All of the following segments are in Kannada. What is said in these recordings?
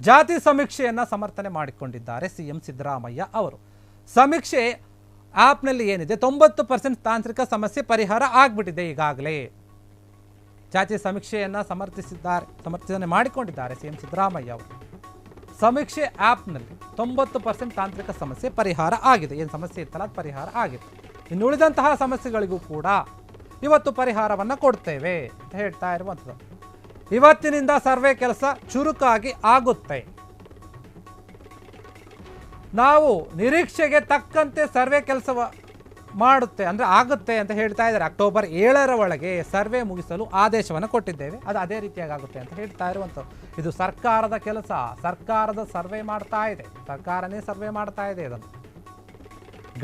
ಜಾತಿ ಸಮೀಕ್ಷೆಯನ್ನು ಸಮರ್ಥನೆ ಮಾಡಿಕೊಂಡಿದ್ದಾರೆ ಸಿಎಂ ಸಿದ್ದರಾಮಯ್ಯ ಅವರು. ಸಮೀಕ್ಷೆ ಆ್ಯಪ್ನಲ್ಲಿ ಏನಿದೆ 90% ತಾಂತ್ರಿಕ ಸಮಸ್ಯೆ ಪರಿಹಾರ ಆಗಿಬಿಟ್ಟಿದೆ ಈಗಾಗಲೇ. ಜಾತಿ ಸಮೀಕ್ಷೆಯನ್ನು ಸಮರ್ಥನೆ ಮಾಡಿಕೊಂಡಿದ್ದಾರೆ ಸಿಎಂ ಸಿದ್ದರಾಮಯ್ಯ ಅವರು. ಸಮೀಕ್ಷೆ ಆ್ಯಪ್ನಲ್ಲಿ 90% ತಾಂತ್ರಿಕ ಸಮಸ್ಯೆ ಪರಿಹಾರ ಆಗಿದೆ. ಏನು ಸಮಸ್ಯೆ ಇತ್ತಲ್ಲ ಅದು ಪರಿಹಾರ ಆಗಿದೆ. ಇನ್ನು ಉಳಿದಂತಹ ಸಮಸ್ಯೆಗಳಿಗೂ ಕೂಡ ಇವತ್ತು ಪರಿಹಾರವನ್ನು ಕೊಡ್ತೇವೆ ಅಂತ ಹೇಳ್ತಾ ಇರುವಂಥದ್ದು. ಇವತ್ತಿನಿಂದ ಸರ್ವೆ ಕೆಲಸ ಚುರುಕಾಗಿ ಆಗುತ್ತೆ. ನಾವು ನಿರೀಕ್ಷೆಗೆ ತಕ್ಕಂತೆ ಸರ್ವೆ ಕೆಲಸ ಮಾಡುತ್ತೆ ಅಂದರೆ ಆಗುತ್ತೆ ಅಂತ ಹೇಳ್ತಾ ಇದ್ದಾರೆ. ಅಕ್ಟೋಬರ್ 7ರ ಒಳಗೆ ಸರ್ವೆ ಮುಗಿಸಲು ಆದೇಶವನ್ನು ಕೊಟ್ಟಿದ್ದೇವೆ, ಅದು ಅದೇ ರೀತಿಯಾಗಿ ಆಗುತ್ತೆ ಅಂತ ಹೇಳ್ತಾ ಇರುವಂಥದ್ದು. ಇದು ಸರ್ಕಾರದ ಕೆಲಸ, ಸರ್ಕಾರದ ಸರ್ವೆ ಮಾಡ್ತಾ ಇದೆ, ಸರ್ಕಾರನೇ ಸರ್ವೆ ಮಾಡ್ತಾ ಇದೆ. ಇದನ್ನು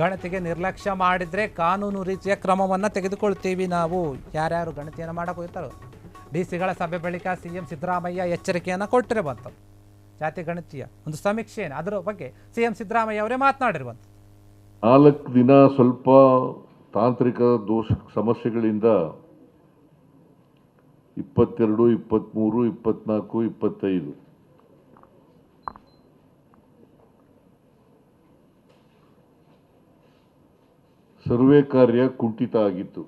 ಗಣತಿಗೆ ನಿರ್ಲಕ್ಷ್ಯ ಮಾಡಿದರೆ ಕಾನೂನು ರೀತಿಯ ಕ್ರಮವನ್ನು ತೆಗೆದುಕೊಳ್ತೀವಿ ನಾವು. ಯಾರ್ಯಾರು ಗಣತಿಯನ್ನು ಮಾಡೋಕೆ ಹೋಗ್ತಾರೋ DC ಗಳ ಸಭೆ ಬಳಿಕ ಸಿಎಂ ಸಿದ್ದರಾಮಯ್ಯ ಎಚ್ಚರಿಕೆಯನ್ನು ಕೊಟ್ಟಿರುವಂಥದ್ದು. ಜಾತಿ ಗಣತಿಯ ಒಂದು ಸಮೀಕ್ಷೆ ಅದರ ಬಗ್ಗೆ ಸಿಎಂ ಸಿದ್ದರಾಮಯ್ಯ ಅವರೇ ಮಾತನಾಡಿರುವಂಥದ್ದು. 4 ದಿನ ಸ್ವಲ್ಪ ತಾಂತ್ರಿಕ ದೋಷ ಸಮಸ್ಯೆಗಳಿಂದ 22, 23, 24, 25 ಸರ್ವೆ ಕಾರ್ಯ ಕುಂಠಿತ ಆಗಿತ್ತು.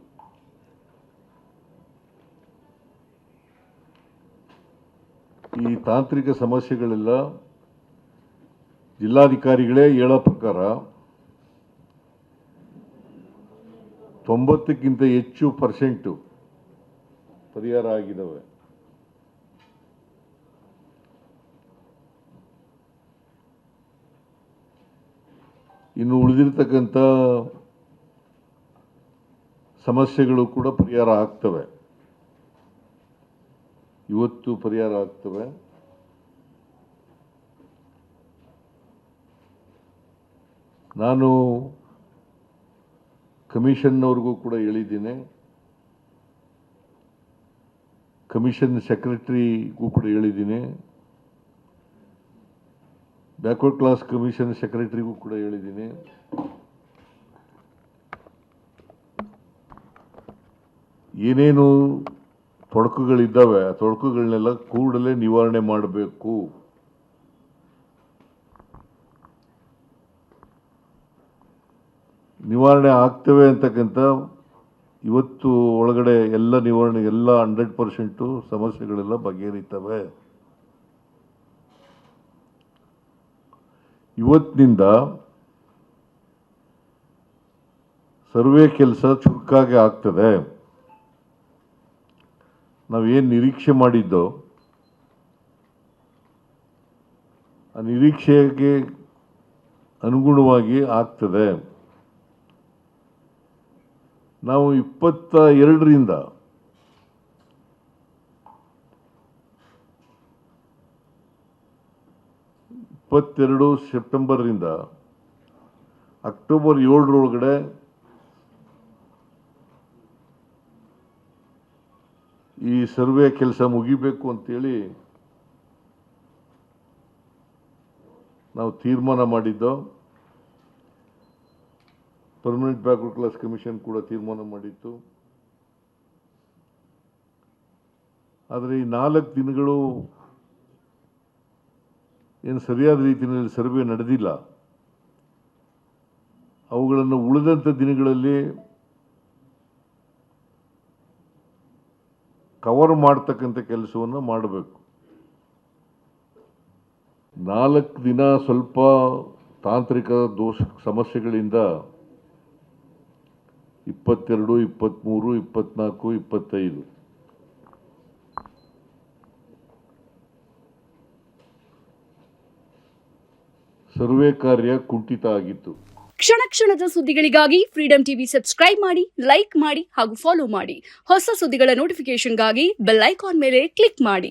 ಈ ತಾಂತ್ರಿಕ ಸಮಸ್ಯೆಗಳೆಲ್ಲ ಜಿಲ್ಲಾಧಿಕಾರಿಗಳೇ ಹೇಳೋ ಪ್ರಕಾರ 90ಕ್ಕಿಂತ ಹೆಚ್ಚು % ಪರಿಹಾರ ಆಗಿದ್ದಾವೆ. ಇನ್ನು ಉಳಿದಿರ್ತಕ್ಕಂಥ ಸಮಸ್ಯೆಗಳು ಕೂಡ ಪರಿಹಾರ ಆಗ್ತವೆ. ಇವತ್ತು ಪರಿಹಾರ ಆಗ್ತವೆ. ನಾನು ಕಮಿಷನ್ನವ್ರಿಗೂ ಕೂಡ ಹೇಳಿದ್ದೀನಿ, ಕಮಿಷನ್ ಸೆಕ್ರೆಟರಿಗೂ ಕೂಡ ಹೇಳಿದ್ದೀನಿ, ಬ್ಯಾಕ್ವರ್ಡ್ ಕ್ಲಾಸ್ ಕಮಿಷನ್ ಸೆಕ್ರೆಟರಿಗೂ ಕೂಡ ಹೇಳಿದ್ದೀನಿ. ಏನೇನು ತೊಡಕುಗಳಿದ್ದಾವೆ ಆ ತೊಡಕುಗಳನ್ನೆಲ್ಲ ಕೂಡಲೇ ನಿವಾರಣೆ ಮಾಡಬೇಕು. ನಿವಾರಣೆ ಆಗ್ತವೆ ಅಂತಕ್ಕಂಥ ಇವತ್ತು ಒಳಗಡೆ ಎಲ್ಲ ನಿವಾರಣೆ ಎಲ್ಲ 100% ಸಮಸ್ಯೆಗಳೆಲ್ಲ ಬಗೆಹರಿತವೆ. ಇವತ್ತಿನಿಂದ ಸರ್ವೆ ಕೆಲಸ ಚುರುಕಾಗಿ ಆಗ್ತದೆ. ನಾವೇನು ನಿರೀಕ್ಷೆ ಮಾಡಿದ್ದೋ ಆ ನಿರೀಕ್ಷೆಗೆ ಅನುಗುಣವಾಗಿ ಆಗ್ತದೆ. ನಾವು 22ರಿಂದ ಸೆಪ್ಟೆಂಬರ್ರಿಂದ ಅಕ್ಟೋಬರ್ 7ರೊಳಗಡೆ ಈ ಸರ್ವೆ ಕೆಲಸ ಮುಗಿಬೇಕು ಅಂತೇಳಿ ನಾವು ತೀರ್ಮಾನ ಮಾಡಿದ್ದೋ. ಪರ್ಮನೆಂಟ್ ಬ್ಯಾಕ್ವರ್ಡ್ ಕ್ಲಾಸ್ ಕಮಿಷನ್ ಕೂಡ ತೀರ್ಮಾನ ಮಾಡಿತ್ತು. ಆದರೆ ಈ 4 ದಿನಗಳು ಏನು ಸರಿಯಾದ ರೀತಿಯಲ್ಲಿ ಸರ್ವೆ ನಡೆದಿಲ್ಲ. ಅವುಗಳನ್ನು ಉಳಿದಂಥ ದಿನಗಳಲ್ಲಿ ಕವರ್ ಮಾಡ್ತಕ್ಕಂಥ ಕೆಲಸವನ್ನು ಮಾಡಬೇಕು. 4 ದಿನ ಸ್ವಲ್ಪ ತಾಂತ್ರಿಕ ದೋಷ ಸಮಸ್ಯೆಗಳಿಂದ 22, 23, 24, 25 ಸರ್ವೆ ಕಾರ್ಯ ಕುಂಠಿತ ಆಗಿತ್ತು. ಕ್ಷಣ ಕ್ಷಣದ ಸುದ್ದಿಗಳಿಗಾಗಿ ಫ್ರೀಡಂ ಟಿವಿ ಸಬ್ಸ್ಕ್ರೈಬ್ ಮಾಡಿ, ಲೈಕ್ ಮಾಡಿ ಹಾಗೂ ಫಾಲೋ ಮಾಡಿ. ಹೊಸ ಸುದ್ದಿಗಳ ನೋಟಿಫಿಕೇಶನ್ಗಾಗಿ ಬೆಲ್ ಐಕಾನ್ ಮೇಲೆ ಕ್ಲಿಕ್ ಮಾಡಿ.